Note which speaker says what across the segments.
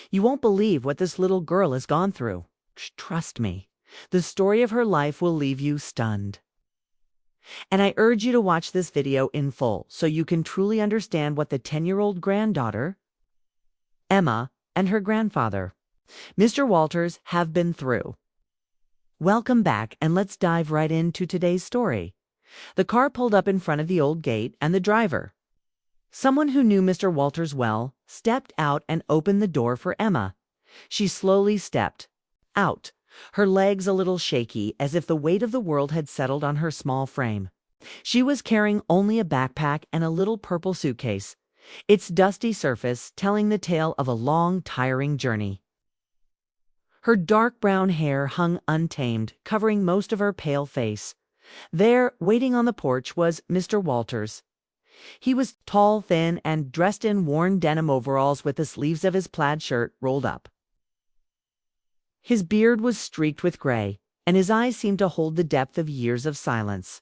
Speaker 1: You won't believe what this little girl has gone through. Trust me, the story of her life will leave you stunned. And I urge you to watch this video in full so you can truly understand what the 10-year-old granddaughter, Emma, and her grandfather, Mr. Walters, have been through. Welcome back, and let's dive right into today's story. The car pulled up in front of the old gate, and the driver, someone who knew Mr. Walters well, stepped out and opened the door for Emma. She slowly stepped out, her legs a little shaky, as if the weight of the world had settled on her small frame. She was carrying only a backpack and a little purple suitcase, its dusty surface telling the tale of a long, tiring journey. Her dark brown hair hung untamed, covering most of her pale face. There, waiting on the porch, was Mr. Walters. He was tall, thin, and dressed in worn denim overalls with the sleeves of his plaid shirt rolled up. His beard was streaked with gray, and his eyes seemed to hold the depth of years of silence.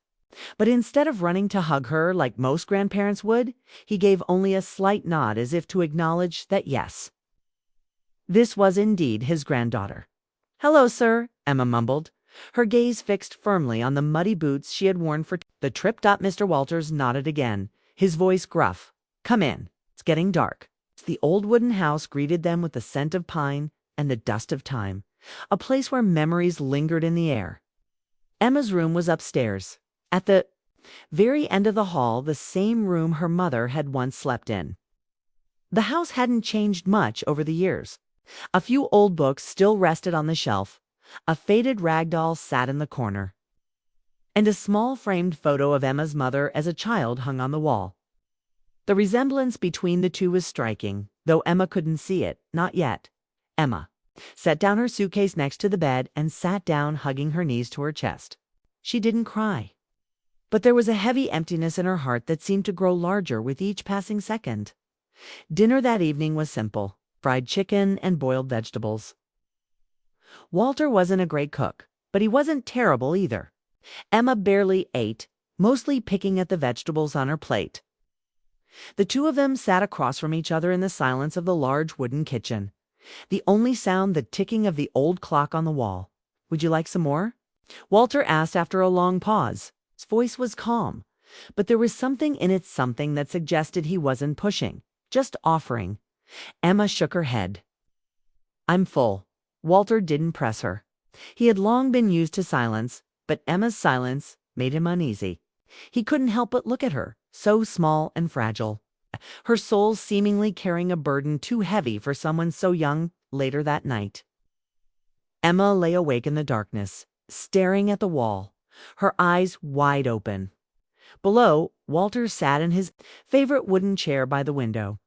Speaker 1: But instead of running to hug her like most grandparents would, he gave only a slight nod as if to acknowledge that yes, this was indeed his granddaughter. "Hello, sir," Emma mumbled, her gaze fixed firmly on the muddy boots she had worn for the trip. Mr. Walters nodded again, his voice gruff. "Come in. It's getting dark." The old wooden house greeted them with the scent of pine and the dust of time, a place where memories lingered in the air. Emma's room was upstairs, at the very end of the hall, the same room her mother had once slept in. The house hadn't changed much over the years. A few old books still rested on the shelf, a faded rag doll sat in the corner, and a small framed photo of Emma's mother as a child hung on the wall. The resemblance between the two was striking, though Emma couldn't see it, not yet. Emma set down her suitcase next to the bed and sat down, hugging her knees to her chest. She didn't cry, but there was a heavy emptiness in her heart that seemed to grow larger with each passing second. Dinner that evening was simple: fried chicken and boiled vegetables. Walter wasn't a great cook, but he wasn't terrible either. Emma barely ate, mostly picking at the vegetables on her plate. The two of them sat across from each other in the silence of the large wooden kitchen, the only sound the ticking of the old clock on the wall. "Would you like some more?" Walter asked after a long pause. His voice was calm, but there was something in it, something that suggested he wasn't pushing, just offering. Emma shook her head. "I'm full." Walter didn't press her. He had long been used to silence, but Emma's silence made him uneasy. He couldn't help but look at her, so small and fragile, her soul seemingly carrying a burden too heavy for someone so young. Later that night, Emma lay awake in the darkness, staring at the wall, her eyes wide open. Below, Walter sat in his favorite wooden chair by the window,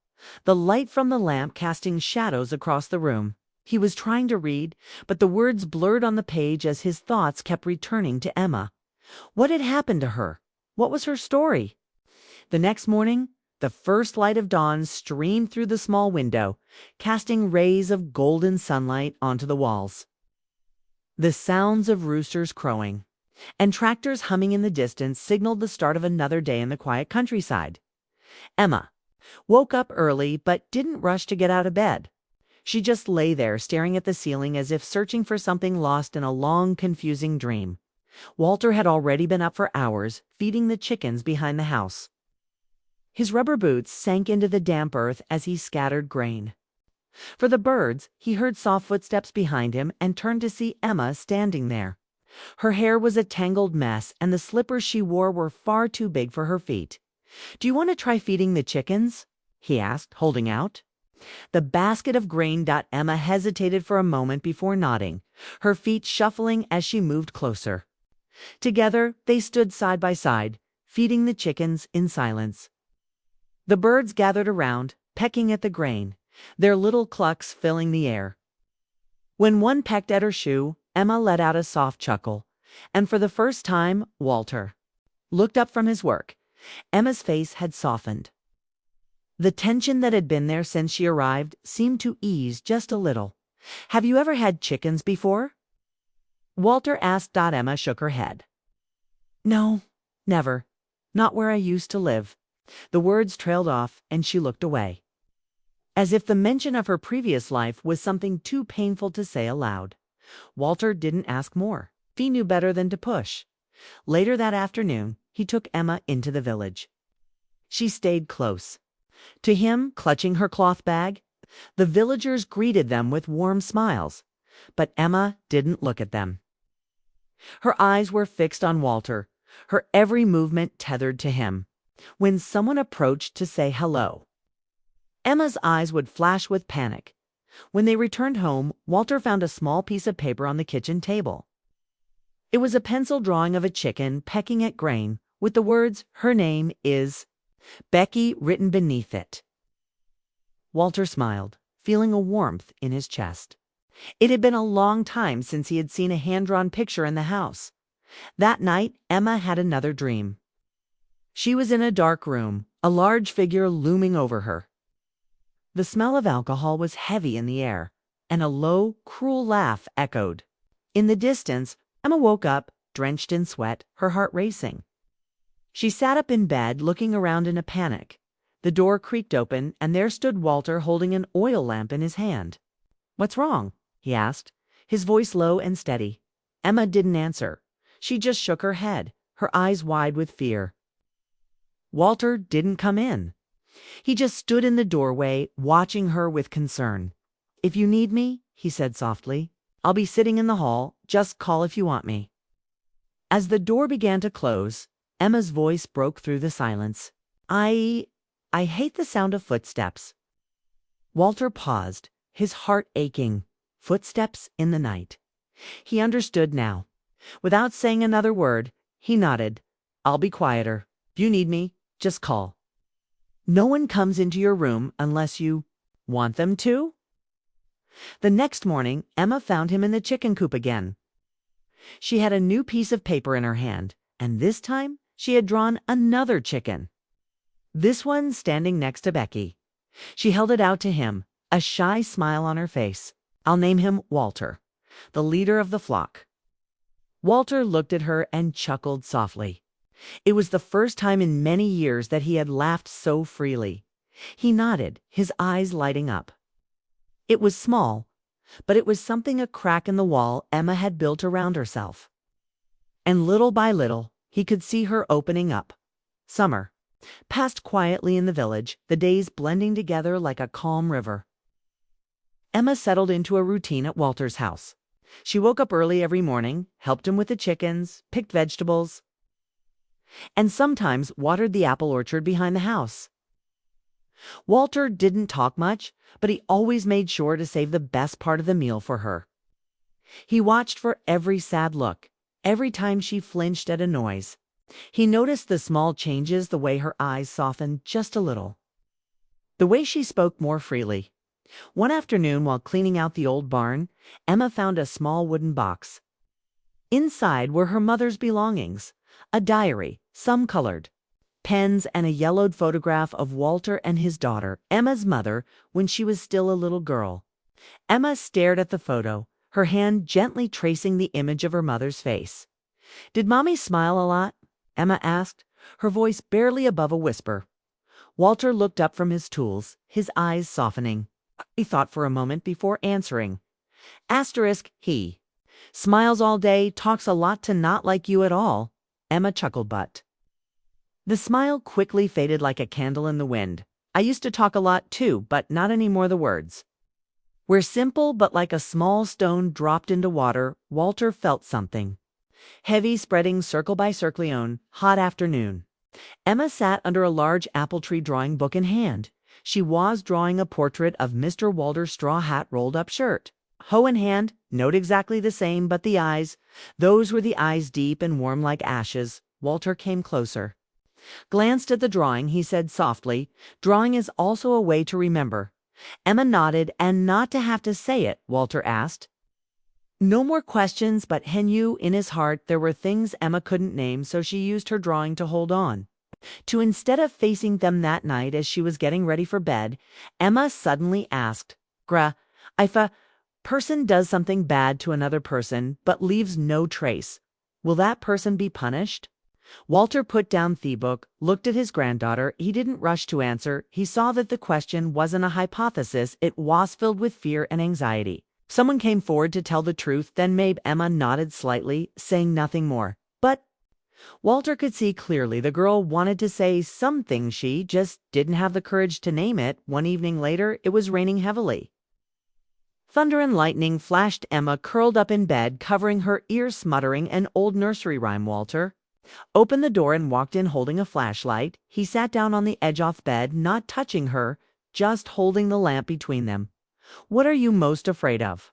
Speaker 1: the light from the lamp casting shadows across the room. He was trying to read, but the words blurred on the page as his thoughts kept returning to Emma. What had happened to her? What was her story? The next morning, the first light of dawn streamed through the small window, casting rays of golden sunlight onto the walls. The sounds of roosters crowing and tractors humming in the distance signaled the start of another day in the quiet countryside. Emma woke up early but didn't rush to get out of bed. She just lay there staring at the ceiling as if searching for something lost in a long, confusing dream. Walter had already been up for hours, feeding the chickens behind the house. His rubber boots sank into the damp earth as he scattered grain. For the birds, he heard soft footsteps behind him and turned to see Emma standing there. Her hair was a tangled mess, and the slippers she wore were far too big for her feet. "Do you want to try feeding the chickens?" he asked, holding out the basket of grain. Emma hesitated for a moment before nodding, her feet shuffling as she moved closer. Together, they stood side by side, feeding the chickens in silence. The birds gathered around, pecking at the grain, their little clucks filling the air. When one pecked at her shoe, Emma let out a soft chuckle, and for the first time, Walter looked up from his work. Emma's face had softened. The tension that had been there since she arrived seemed to ease just a little. "Have you ever had chickens before?" Walter asked. Emma shook her head. "No, never. Not where I used to live." The words trailed off, and she looked away. as if the mention of her previous life was something too painful to say aloud. Walter didn't ask more. He knew better than to push. Later that afternoon, he took Emma into the village. She stayed close to him, clutching her cloth bag. The villagers greeted them with warm smiles, but Emma didn't look at them. Her eyes were fixed on Walter, her every movement tethered to him. When someone approached to say hello, Emma's eyes would flash with panic. When they returned home, Walter found a small piece of paper on the kitchen table. It was a pencil drawing of a chicken pecking at grain, with the words, "Her name is Becky," written beneath it. Walter smiled, feeling a warmth in his chest. It had been a long time since he had seen a hand-drawn picture in the house. That night, Emma had another dream. She was in a dark room, a large figure looming over her. The smell of alcohol was heavy in the air, and a low, cruel laugh echoed. In the distance, Emma woke up, drenched in sweat, her heart racing. She sat up in bed, looking around in a panic. The door creaked open, and there stood Walter holding an oil lamp in his hand. "What's wrong?" he asked, his voice low and steady. Emma didn't answer. She just shook her head, her eyes wide with fear. Walter didn't come in. He just stood in the doorway, watching her with concern. "If you need me," he said softly, "I'll be sitting in the hall. Just call if you want me." As the door began to close, Emma's voice broke through the silence. I hate the sound of footsteps." Walter paused, his heart aching. Footsteps in the night. He understood now. Without saying another word, he nodded. "I'll be quieter. If you need me, just call. No one comes into your room unless you want them to." The next morning, Emma found him in the chicken coop again. She had a new piece of paper in her hand, and this time she had drawn another chicken. This one standing next to Becky. She held it out to him, a shy smile on her face. "I'll name him Walter, the leader of the flock." Walter looked at her and chuckled softly. It was the first time in many years that he had laughed so freely. He nodded, his eyes lighting up. It was small, but it was something a crack in the wall Emma had built around herself. And little by little, he could see her opening up. Summer passed quietly in the village, the days blending together like a calm river. Emma settled into a routine at Walter's house. She woke up early every morning, helped him with the chickens, picked vegetables, and sometimes watered the apple orchard behind the house. Walter didn't talk much, but he always made sure to save the best part of the meal for her. He watched for every sad look, every time she flinched at a noise. He noticed the small changes, the way her eyes softened just a little, the way she spoke more freely. One afternoon, while cleaning out the old barn, Emma found a small wooden box. Inside were her mother's belongings, a diary, some colored, pens, and a yellowed photograph of Walter and his daughter, Emma's mother, when she was still a little girl. Emma stared at the photo, her hand gently tracing the image of her mother's face. "Did Mommy smile a lot?" Emma asked, her voice barely above a whisper. Walter looked up from his tools, his eyes softening. He thought for a moment before answering. He smiles all day, talks a lot to not like you at all. Emma chuckled, but the smile quickly faded like a candle in the wind. "I used to talk a lot too, but not anymore." The words were simple, but like a small stone dropped into water, Walter felt something heavy spreading circle by circle. Hot afternoon. Emma sat under a large apple tree, drawing book in hand. She was drawing a portrait of Mr. Walter's straw hat, rolled up shirt, hoe in hand, note exactly the same, but the eyes, those were the eyes, deep and warm like ashes. Walter came closer, glanced at the drawing. He said softly, "Drawing is also a way to remember." Emma nodded. "And not to have to say it?" Walter asked. No more questions, but he knew in his heart there were things Emma couldn't name, so she used her drawing to hold on. Instead of facing them that night as she was getting ready for bed, Emma suddenly asked, "If a person does something bad to another person but leaves no trace, will that person be punished?" Walter put down the book, looked at his granddaughter. He didn't rush to answer. He saw that the question wasn't a hypothesis, it was filled with fear and anxiety. Someone came forward to tell the truth, then maybe Emma nodded slightly, saying nothing more. But Walter could see clearly the girl wanted to say something, she just didn't have the courage to name it. One evening later, it was raining heavily. Thunder and lightning flashed. Emma curled up in bed, covering her ears, muttering an old nursery rhyme. Walter opened the door and walked in holding a flashlight. He sat down on the edge of bed, not touching her, just holding the lamp between them. "What are you most afraid of?"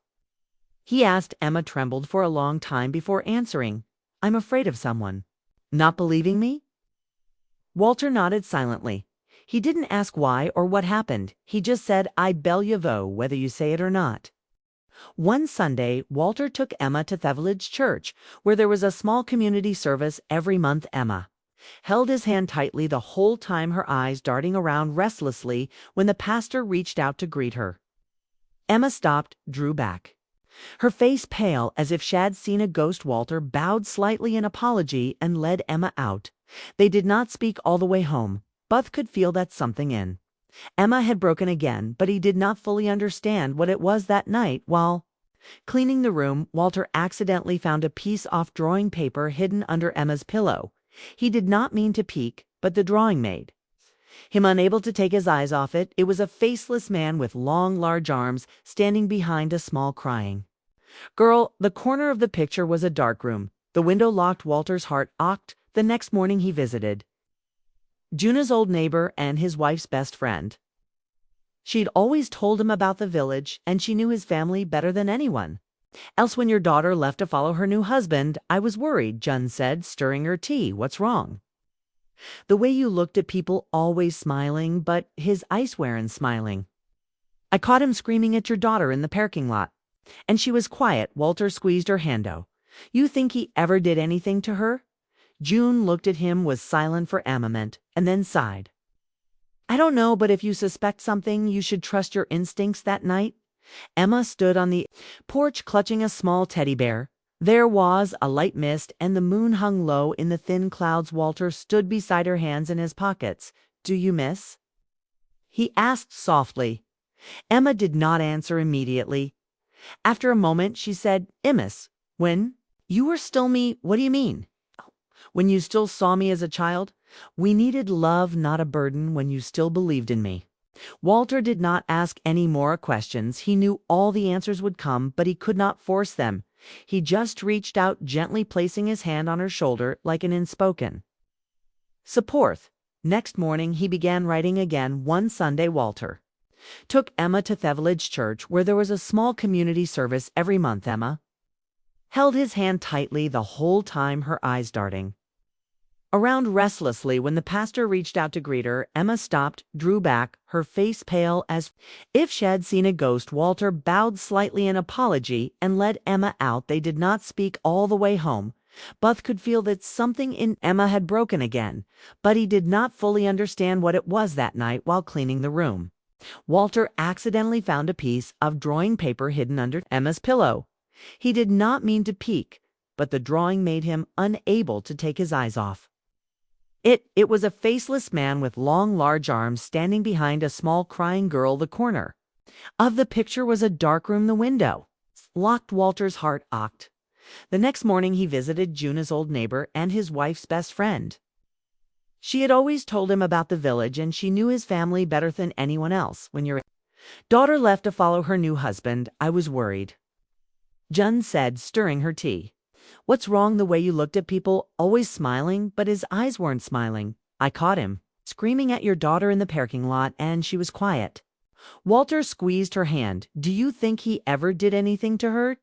Speaker 1: he asked. Emma trembled for a long time before answering. "I'm afraid of someone not believing me." Walter nodded silently. He didn't ask why or what happened. He just said, "I believe you, whether you say it or not." One Sunday, Walter took Emma to the village church, where there was a small community service every month. Emma held his hand tightly the whole time, her eyes darting around restlessly when the pastor reached out to greet her. Emma stopped, drew back, her face pale as if she had seen a ghost. Walter bowed slightly in apology and led Emma out. They did not speak all the way home. Buth could feel that something in Emma had broken again, but he did not fully understand what it was. That night, while cleaning the room, Walter accidentally found a piece of drawing paper hidden under Emma's pillow. He did not mean to peek, but the drawing made him unable to take his eyes off it. It was a faceless man with long, large arms standing behind a small crying girl. The corner of the picture was a dark room. The window locked. Walter's heart ached. The next morning he visited Juna's old neighbor and his wife's best friend. She'd always told him about the village, and she knew his family better than anyone else. "When your daughter left to follow her new husband, I was worried," Jun said, stirring her tea. "What's wrong?" "The way you looked at people, always smiling," but his eyes weren't smiling. "I caught him screaming at your daughter in the parking lot, and she was quiet." Walter squeezed her hand. "Oh, you think he ever did anything to her?" June looked at him, was silent for a moment, and then sighed. "I don't know, but if you suspect something, you should trust your instincts." That night, Emma stood on the porch clutching a small teddy bear. There was a light mist, and the moon hung low in the thin clouds. Walter stood beside her, hands in his pockets. "Do you miss?" he asked softly. Emma did not answer immediately. After a moment, she said, "I miss when you were still me." "What do you mean?" "When you still saw me as a child. We needed love, not a burden, when you still believed in me." Walter did not ask any more questions. He knew all the answers would come, but he could not force them. He just reached out, gently placing his hand on her shoulder like an unspoken support. Next morning he began writing again. One Sunday, Walter took Emma to the village church, where there was a small community service every month. Emma held his hand tightly the whole time, her eyes darting around restlessly. When the pastor reached out to greet her, Emma stopped, drew back, her face pale as if she had seen a ghost. Walter bowed slightly in apology and led Emma out. They did not speak all the way home. Buth could feel that something in Emma had broken again, but he did not fully understand what it was. That night, while cleaning the room, Walter accidentally found a piece of drawing paper hidden under Emma's pillow. He did not mean to peek, but the drawing made him unable to take his eyes off it. Was a faceless man with long, large arms standing behind a small crying girl. The corner of the picture was a dark room. The window locked. Walter's heart ached. The next morning he visited Juna's old neighbor and his wife's best friend. She had always told him about the village, and she knew his family better than anyone else. "When your daughter left to follow her new husband, I was worried," Jun said, stirring her tea. "What's wrong? The way you looked at people, always smiling," but his eyes weren't smiling. "I caught him screaming at your daughter in the parking lot, and she was quiet." Walter squeezed her hand. "Do you think he ever did anything to her?"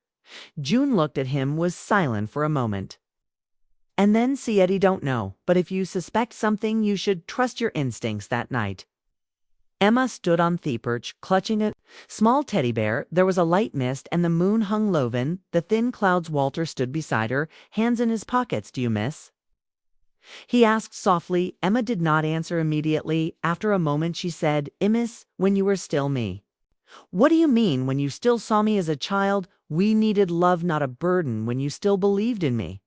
Speaker 1: June looked at him, was silent for a moment, and then said, "I don't know, but if you suspect something, you should trust your instincts." That night, Emma stood on the porch, clutching a small teddy bear. There was a light mist, and the moon hung low in the thin clouds. Walter stood beside her, hands in his pockets. "Do you miss?" he asked softly. Emma did not answer immediately. After a moment, she said, "I miss when you were still me." "What do you mean, when you still saw me as a child? We needed love, not a burden, when you still believed in me."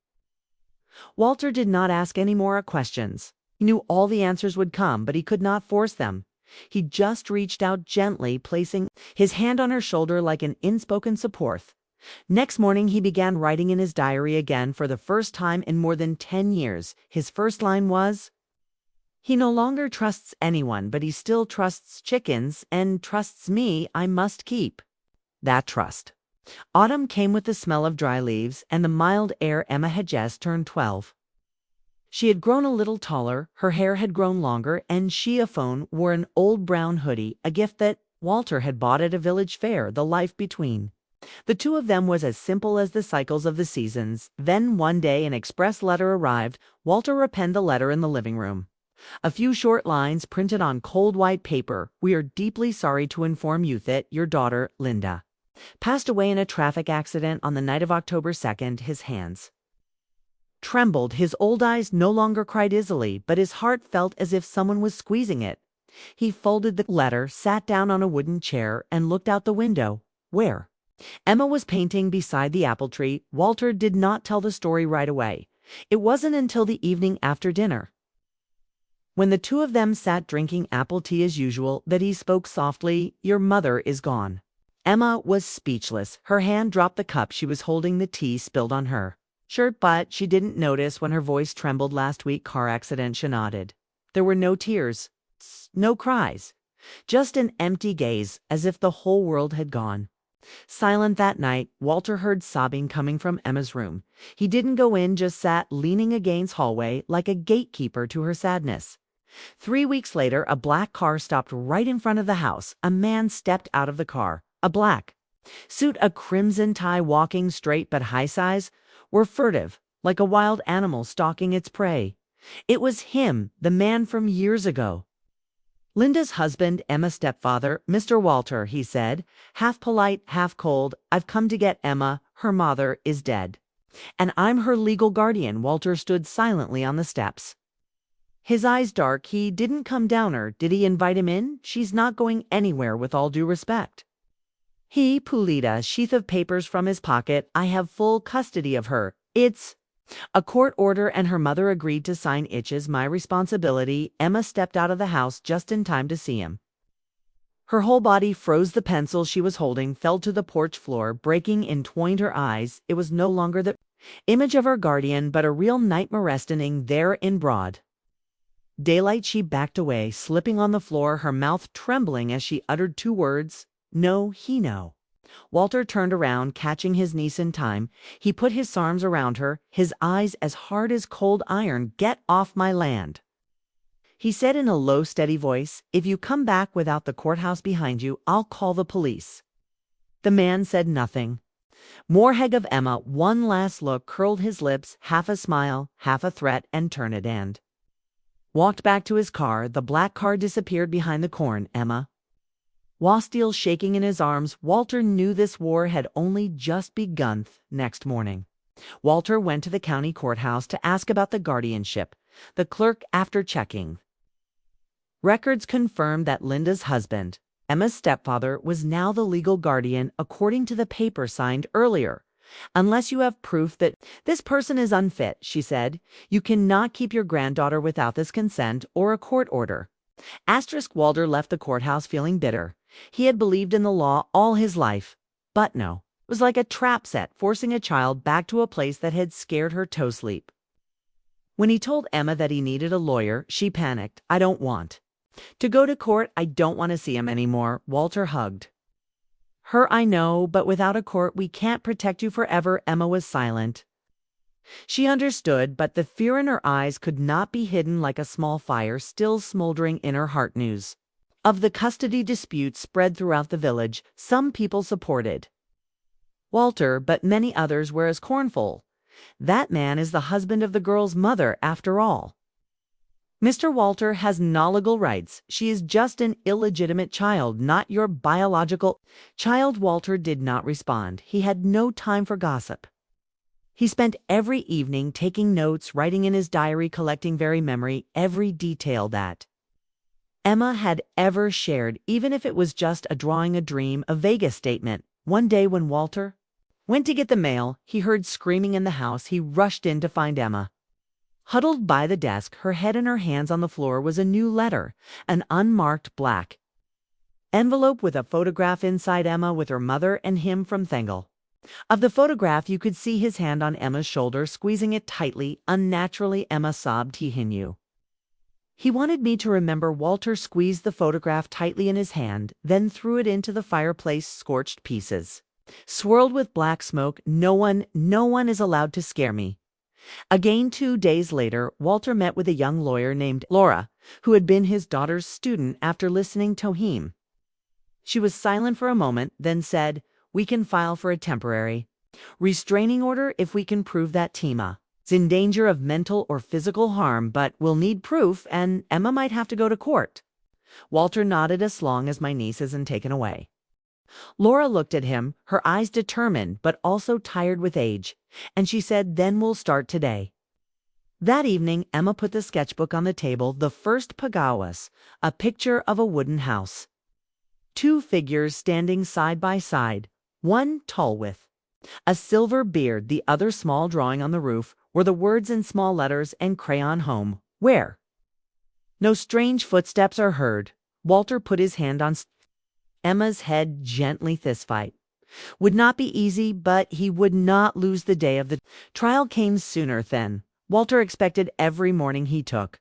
Speaker 1: Walter did not ask any more questions. He knew all the answers would come, but he could not force them. He just reached out gently, placing his hand on her shoulder like an unspoken support. Next morning, he began writing in his diary again for the first time in more than 10 years. His first line was, "He no longer trusts anyone, but he still trusts chickens and trusts me. I must keep that trust." Autumn came with the smell of dry leaves and the mild air. Emma had just turned 12. She had grown a little taller, her hair had grown longer, and she, a phone, wore an old brown hoodie, a gift that Walter had bought at a village fair. The life between the two of them was as simple as the cycles of the seasons. Then one day an express letter arrived. Walter penned the letter in the living room. A few short lines printed on cold white paper. "We are deeply sorry to inform you that your daughter, Linda, passed away in a traffic accident on the night of October 2nd. His hands trembled. His old eyes no longer cried easily, but his heart felt as if someone was squeezing it. He folded the letter, sat down on a wooden chair, and looked out the window. Where? Emma was painting beside the apple tree. Walter did not tell the story right away. It wasn't until the evening after dinner, when the two of them sat drinking apple tea as usual, that he spoke softly. "Your mother is gone." Emma was speechless. Her hand dropped the cup she was holding. The tea spilled on her shirt, but she didn't notice when her voice trembled. "Last week car accident," she nodded. There were no tears, no cries, just an empty gaze, as if the whole world had gone. Silent that night, Walter heard sobbing coming from Emma's room. He didn't go in, just sat leaning against hallway like a gatekeeper to her sadness. 3 weeks later, a black car stopped right in front of the house. A man stepped out of the car. A black suit, a crimson tie, walking straight but high size, were furtive, like a wild animal stalking its prey. It was him, the man from years ago. "Linda's husband, Emma's stepfather, Mr. Walter," he said, half polite, half cold. "I've come to get Emma. Her mother is dead, and I'm her legal guardian." Walter stood silently on the steps, his eyes dark. "He didn't come down her. Did he invite him in? She's not going anywhere, with all due respect." He pulled a sheath of papers from his pocket. "I have full custody of her. It's a court order, and her mother agreed to sign. It's my responsibility." Emma stepped out of the house just in time to see him. Her whole body froze. The pencil she was holding fell to the porch floor, breaking entwined her eyes. It was no longer the image of her guardian, but a real nightmare resting there in broad daylight. She backed away, slipping on the floor, her mouth trembling as she uttered 2 words. "No, he no." Walter turned around, catching his niece in time. He put his arms around her, his eyes as hard as cold iron. "Get off my land," he said in a low, steady voice. "If you come back without the courthouse behind you, I'll call the police." The man said nothing. Morheg of Emma, one last look, curled his lips, half a smile, half a threat, and turned and walked back to his car. The black car disappeared behind the corn. Emma was still shaking in his arms. Walter knew this war had only just begun. Next morning, Walter went to the county courthouse to ask about the guardianship. The clerk, after checking records, confirmed that Linda's husband, Emma's stepfather, was now the legal guardian according to the paper signed earlier. "Unless you have proof that this person is unfit," she said, "you cannot keep your granddaughter without this consent or a court order." Walter left the courthouse feeling bitter. He had believed in the law all his life. But no, it was like a trap set, forcing a child back to a place that had scared her to sleep. When he told Emma that he needed a lawyer, she panicked. "I don't want to go to court. I don't want to see him anymore." Walter hugged her. "I know, but without a court, we can't protect you forever." Emma was silent. She understood, but the fear in her eyes could not be hidden. Like a small fire still smoldering in her heart. News of the custody dispute spread throughout the village. Some people supported Walter, but many others were as scornful. "That man is the husband of the girl's mother, after all. Mr. Walter has no legal rights. She is just an illegitimate child, not your biological child." Walter did not respond. He had no time for gossip. He spent every evening taking notes, writing in his diary, collecting very memory, every detail that Emma had ever shared, even if it was just a drawing, a dream, a vague statement. One day when Walter went to get the mail, he heard screaming in the house. He rushed in to find Emma. Huddled by the desk, her head in her hands on the floor, was a new letter, an unmarked black envelope with a photograph inside Emma with her mother and him from Thengel. Of the photograph, you could see his hand on Emma's shoulder, squeezing it tightly. Unnaturally, Emma sobbed. He knew. He wanted me to remember. Walter squeezed the photograph tightly in his hand, then threw it into the fireplace. Scorched pieces swirled with black smoke. No one is allowed to scare me. Again, 2 days later, Walter met with a young lawyer named Laura, who had been his daughter's student. After listening to him, she was silent for a moment, then said, "We can file for a temporary restraining order if we can prove that Tima is in danger of mental or physical harm, but we'll need proof and Emma might have to go to court." Walter nodded. "As long as my niece isn't taken away." Laura looked at him, her eyes determined but also tired with age, and she said, "Then we'll start today." That evening, Emma put the sketchbook on the table. The first pagawas, a picture of a wooden house. 2 figures standing side by side, one tall with a silver beard, the other small. Drawing on the roof were the words in small letters and crayon, "Home, where no strange footsteps are heard." Walter put his hand on Emma's head gently. This fight would not be easy, but he would not lose. The day of the trial came sooner than Walter expected. Every morning he took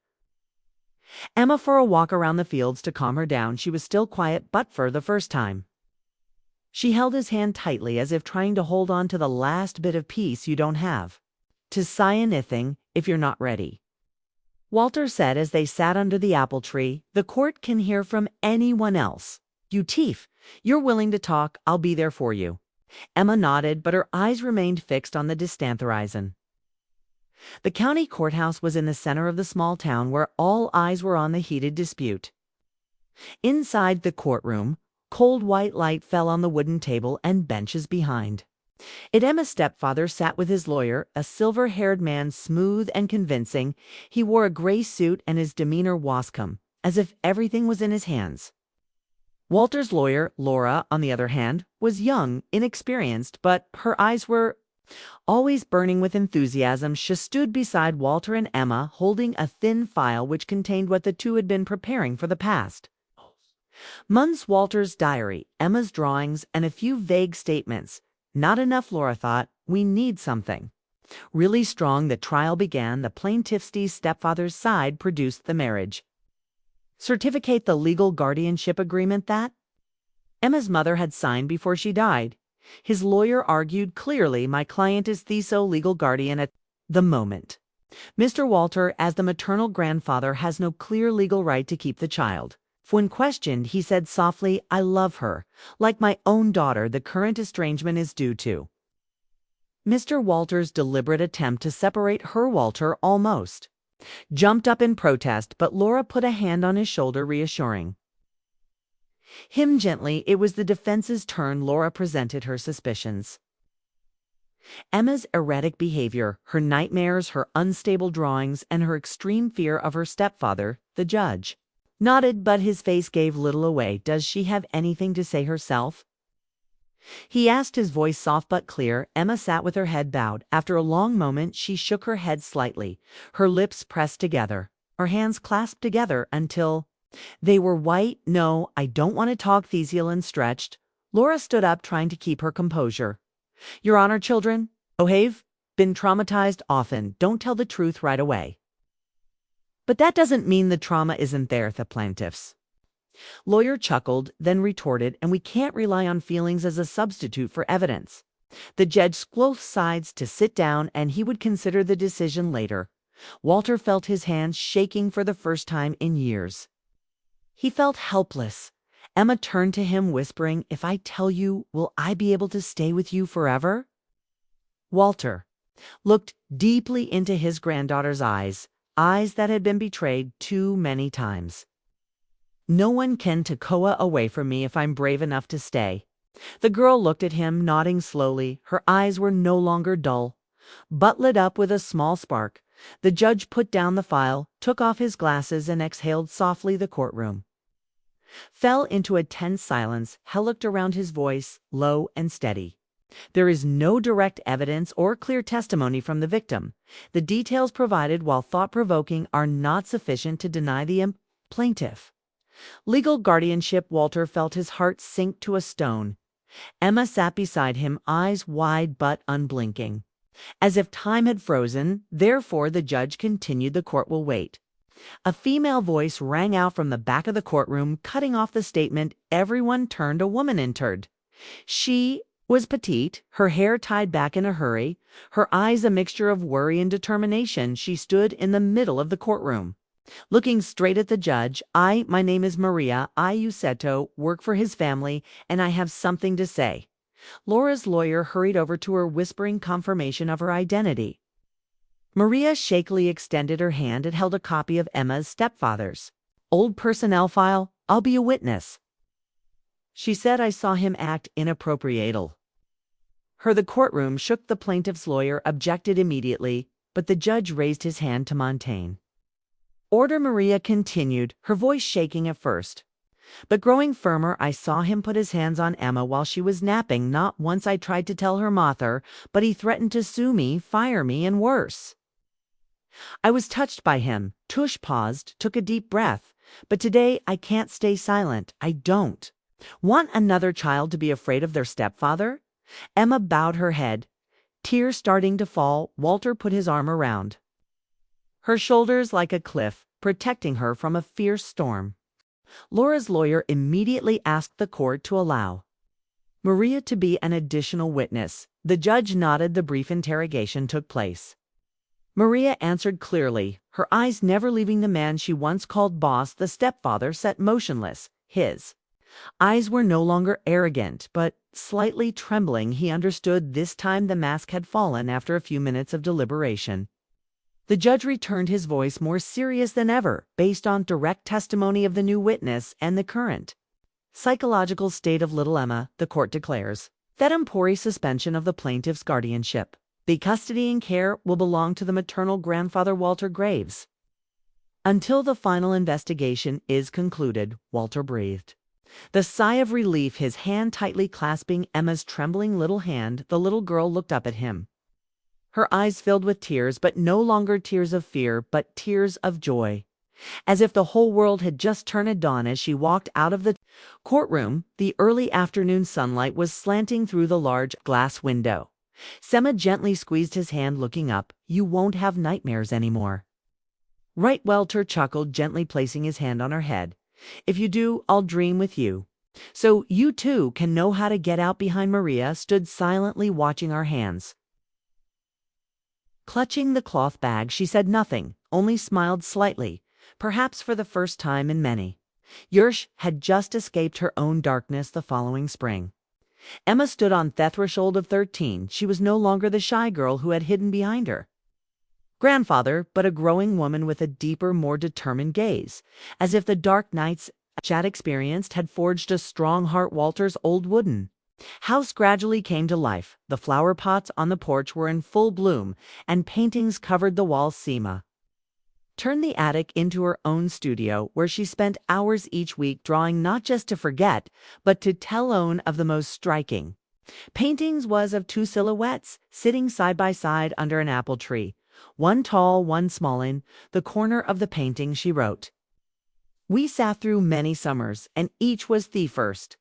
Speaker 1: Emma for a walk around the fields to calm her down. She was still quiet, but for the first time, she held his hand tightly, as if trying to hold on to the last bit of peace. "You don't have to say anything if you're not ready," Walter said as they sat under the apple tree. "The court can hear from anyone else. You thief, you're willing to talk, I'll be there for you." Emma nodded, but her eyes remained fixed on the distant horizon. The county courthouse was in the center of the small town, where all eyes were on the heated dispute. Inside the courtroom, cold white light fell on the wooden table and benches behind it. Emma's stepfather sat with his lawyer, a silver-haired man, smooth and convincing. He wore a gray suit and his demeanor was calm, as if everything was in his hands. Walter's lawyer, Laura, on the other hand, was young, inexperienced, but her eyes were always burning with enthusiasm. She stood beside Walter and Emma, holding a thin file which contained what the two had been preparing for the past months: Walter's diary, Emma's drawings, and a few vague statements. Not enough, Laura thought. We need something really strong. The trial began. The plaintiff's stepfather's side produced the marriage certificate, the legal guardianship agreement that Emma's mother had signed before she died. His lawyer argued clearly, "My client is the sole legal guardian at the moment. Mr. Walter, as the maternal grandfather, has no clear legal right to keep the child." When questioned, he said softly, "I love her like my own daughter. The current estrangement is due to Mr. Walter's deliberate attempt to separate her." Walter almost jumped up in protest, but Laura put a hand on his shoulder, reassuring him gently. It was the defense's turn. Laura presented her suspicions. Emma's erratic behavior, her nightmares, her unstable drawings, and her extreme fear of her stepfather. The judge nodded, but his face gave little away. "Does she have anything to say herself?" he asked, his voice soft but clear. Emma sat with her head bowed. After a long moment, she shook her head slightly, her lips pressed together, her hands clasped together until they were white. "No, I don't want to talk." Thesiel stretched. Laura stood up, trying to keep her composure. "Your Honor, children have been traumatized often. Don't tell the truth right away." "But that doesn't mean the trauma isn't there," the plaintiff's lawyer chuckled, then retorted, "And we can't rely on feelings as a substitute for evidence." The judge closed sides to sit down, and he would consider the decision later. Walter felt his hands shaking for the first time in years. He felt helpless. Emma turned to him, whispering, "If I tell you, will I be able to stay with you forever?" Walter looked deeply into his granddaughter's eyes, eyes that had been betrayed too many times. "No one can take Koa away from me if I'm brave enough to stay." The girl looked at him, nodding slowly. Her eyes were no longer dull, but lit up with a small spark. The judge put down the file, took off his glasses, and exhaled softly. The courtroom fell into a tense silence. Hell looked around, his voice low and steady. There is no direct evidence or clear testimony from the victim. The details provided, while thought-provoking, are not sufficient to deny the plaintiff legal guardianship. Walter felt his heart sink to a stone. Emma sat beside him, eyes wide but unblinking, as if time had frozen. Therefore, the judge continued, "The court will wait." A female voice rang out from the back of the courtroom, cutting off the statement. Everyone turned. A woman entered. She was petite, her hair tied back in a hurry, her eyes a mixture of worry and determination. She stood in the middle of the courtroom, looking straight at the judge. My name is Maria. I, Useto, work for his family, and I have something to say." Laura's lawyer hurried over to her, whispering confirmation of her identity. Maria shakily extended her hand and held a copy of Emma's stepfather's old personnel file. "I'll be a witness," she said. "I saw him act inappropriately." The courtroom shook. The plaintiff's lawyer objected immediately, but the judge raised his hand to Montaigne. "Order," Maria continued, her voice shaking at first, but growing firmer. "I saw him put his hands on Emma while she was napping. Not once I tried to tell her mother, but he threatened to sue me, fire me, and worse. I was touched by him." Tush paused, took a deep breath. "But today I can't stay silent. I don't want another child to be afraid of their stepfather." Emma bowed her head, tears starting to fall. Walter put his arm around her shoulders like a cliff, protecting her from a fierce storm. Laura's lawyer immediately asked the court to allow Maria to be an additional witness. The judge nodded. The brief interrogation took place. Maria answered clearly, her eyes never leaving the man she once called boss. The stepfather sat motionless. His eyes were no longer arrogant, but slightly trembling. He understood this time. The mask had fallen. After a few minutes of deliberation, the judge returned, his voice more serious than ever. "Based on direct testimony of the new witness and the current psychological state of little Emma, the court declares that temporary suspension of the plaintiff's guardianship. The custody and care will belong to the maternal grandfather, Walter Graves, until the final investigation is concluded." Walter breathed the sigh of relief, his hand tightly clasping Emma's trembling little hand. The little girl looked up at him, her eyes filled with tears, but no longer tears of fear, but tears of joy, as if the whole world had just turned to dawn. As she walked out of the courtroom, the early afternoon sunlight was slanting through the large glass window. Sema gently squeezed his hand, looking up. "You won't have nightmares anymore, right?" Walter chuckled, gently placing his hand on her head. "If you do, I'll dream with you, so you too can know how to get out." Behind, Maria stood silently, watching our hands. Clutching the cloth bag, she said nothing, only smiled slightly, perhaps for the first time in many. Yersh had just escaped her own darkness the following spring. Emma stood on the threshold of 13. She was no longer the shy girl who had hidden behind her grandfather, but a growing woman with a deeper, more determined gaze, as if the dark nights she had experienced had forged a strong heart. Walter's old wooden house gradually came to life. The flower pots on the porch were in full bloom, and paintings covered the walls. Sema turned the attic into her own studio, where she spent hours each week drawing, not just to forget, but to tell of the most striking paintings was of two silhouettes sitting side by side under an apple tree, one tall, one small. In the corner of the painting she wrote, "We sat through many summers, and each was the first."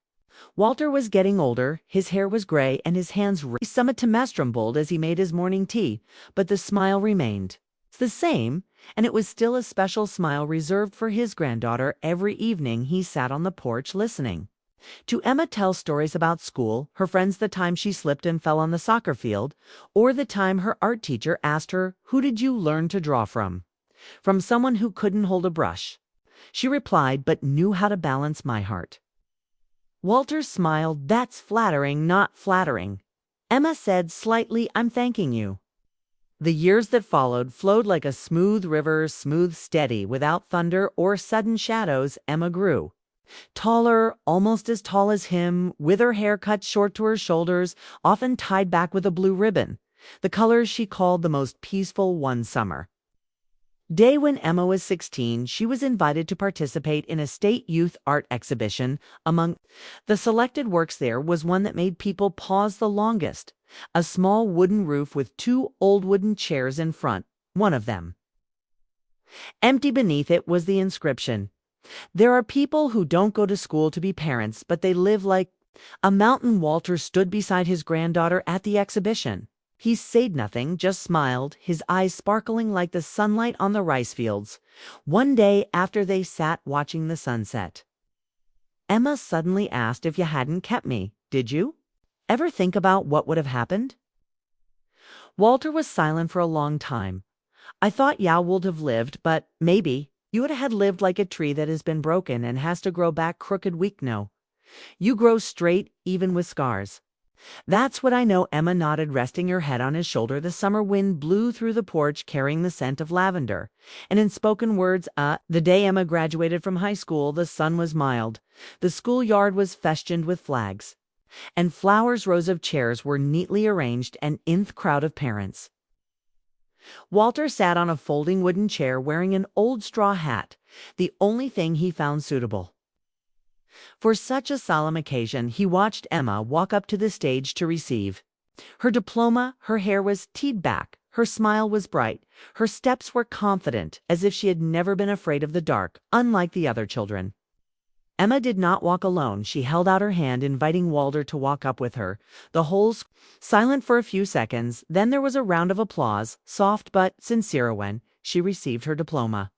Speaker 1: Walter was getting older, his hair was gray, and his hands somewhat trembled as he made his morning tea, but the smile remained the same, and it was still a special smile reserved for his granddaughter. Every evening he sat on the porch listening to Emma tell stories about school, her friends, the time she slipped and fell on the soccer field, or the time her art teacher asked her, "Who did you learn to draw from?" "From someone who couldn't hold a brush," she replied, "but knew how to balance my heart." Walter smiled. "That's flattering, not flattering." Emma said slightly, "I'm thanking you." The years that followed flowed like a smooth river, smooth, steady, without thunder or sudden shadows. Emma grew taller, almost as tall as him, with her hair cut short to her shoulders, often tied back with a blue ribbon, the color she called the most peaceful one summer. day when Emma was 16, she was invited to participate in a state youth art exhibition. Among the selected works there was one that made people pause the longest, a small wooden roof with two old wooden chairs in front, one of them empty. Beneath it was the inscription, "There are people who don't go to school to be parents, but they live like a mountain." Walter stood beside his granddaughter at the exhibition. He said nothing, just smiled, his eyes sparkling like the sunlight on the rice fields. One day after they sat watching the sunset, Emma suddenly asked, "If you hadn't kept me, did you ever think about what would have happened?" Walter was silent for a long time. "I thought ya would have lived, but maybe you would have lived like a tree that has been broken and has to grow back crooked weak. No, you grow straight, even with scars." "That's what I know," Emma nodded, resting her head on his shoulder. The summer wind blew through the porch carrying the scent of lavender. And in spoken words, the day Emma graduated from high school, the sun was mild. The schoolyard was festooned with flags and flowers. Rows of chairs were neatly arranged, an nth crowd of parents. Walter sat on a folding wooden chair wearing an old straw hat, the only thing he found suitable for such a solemn occasion. He watched Emma walk up to the stage to receive her diploma. Her hair was teed back, her smile was bright, her steps were confident, as if she had never been afraid of the dark, unlike the other children. Emma did not walk alone. She held out her hand, inviting Walter to walk up with her. The whole silent for a few seconds, then there was a round of applause, soft but sincere, when she received her diploma.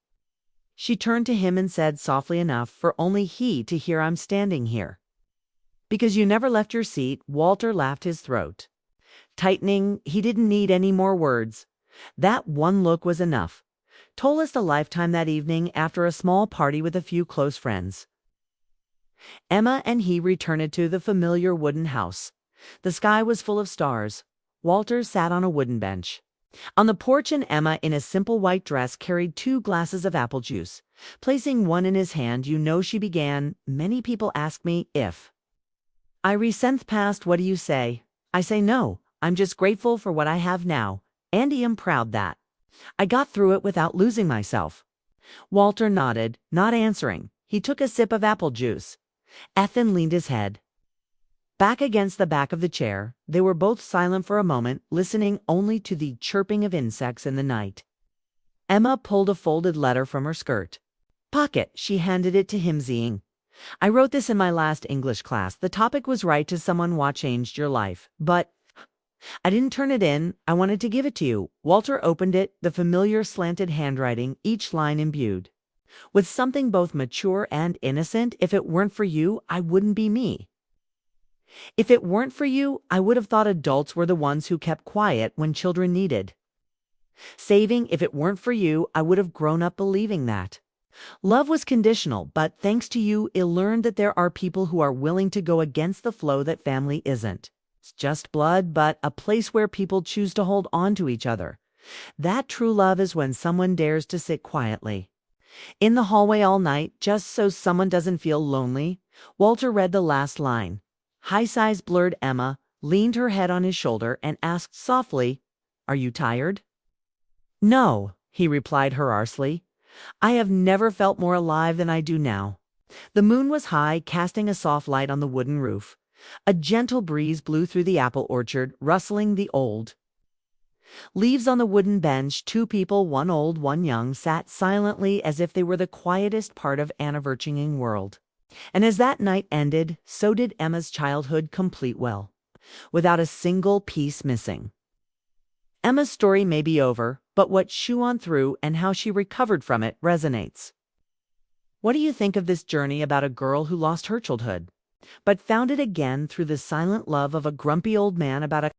Speaker 1: She turned to him and said softly enough for only he to hear, "I'm standing here because you never left your seat." Walter laughed, his throat tightening. He didn't need any more words. That one look was enough. Told us a lifetime. That evening, after a small party with a few close friends, Emma and he returned to the familiar wooden house. The sky was full of stars. Walter sat on a wooden bench on the porch, and Emma, in a simple white dress, carried 2 glasses of apple juice. Placing one in his hand, "You know," she began, "many people ask me if I resent the past. What do you say?" "I say no. I'm just grateful for what I have now, and I am proud that I got through it without losing myself." Walter nodded, not answering. He took a sip of apple juice. Ethan leaned his head back against the back of the chair. They were both silent for a moment, listening only to the chirping of insects in the night. Emma pulled a folded letter from her skirt pocket. She handed it to him, saying, "I wrote this in my last English class. The topic was write to someone what changed your life. But I didn't turn it in. I wanted to give it to you." Walter opened it, the familiar slanted handwriting, each line imbued with something both mature and innocent. "If it weren't for you, I wouldn't be me. If it weren't for you, I would have thought adults were the ones who kept quiet when children needed saving. If it weren't for you, I would have grown up believing that love was conditional. But thanks to you, I learned that there are people who are willing to go against the flow, that family isn't just blood, but a place where people choose to hold on to each other. That true love is when someone dares to sit quietly in the hallway all night, just so someone doesn't feel lonely." Walter read the last line. High sighs blurred. Emma leaned her head on his shoulder and asked softly, "Are you tired?" "No," he replied harshly. "I have never felt more alive than I do now." The moon was high, casting a soft light on the wooden roof. A gentle breeze blew through the apple orchard, rustling the old leaves on the wooden bench. 2 people, one old, one young, sat silently as if they were the quietest part of an ever-changing world. And as that night ended, so did Emma's childhood, complete well, without a single piece missing. Emma's story may be over, but what she went through and how she recovered from it resonates. What do you think of this journey about a girl who lost her childhood, but found it again through the silent love of a grumpy old man, about a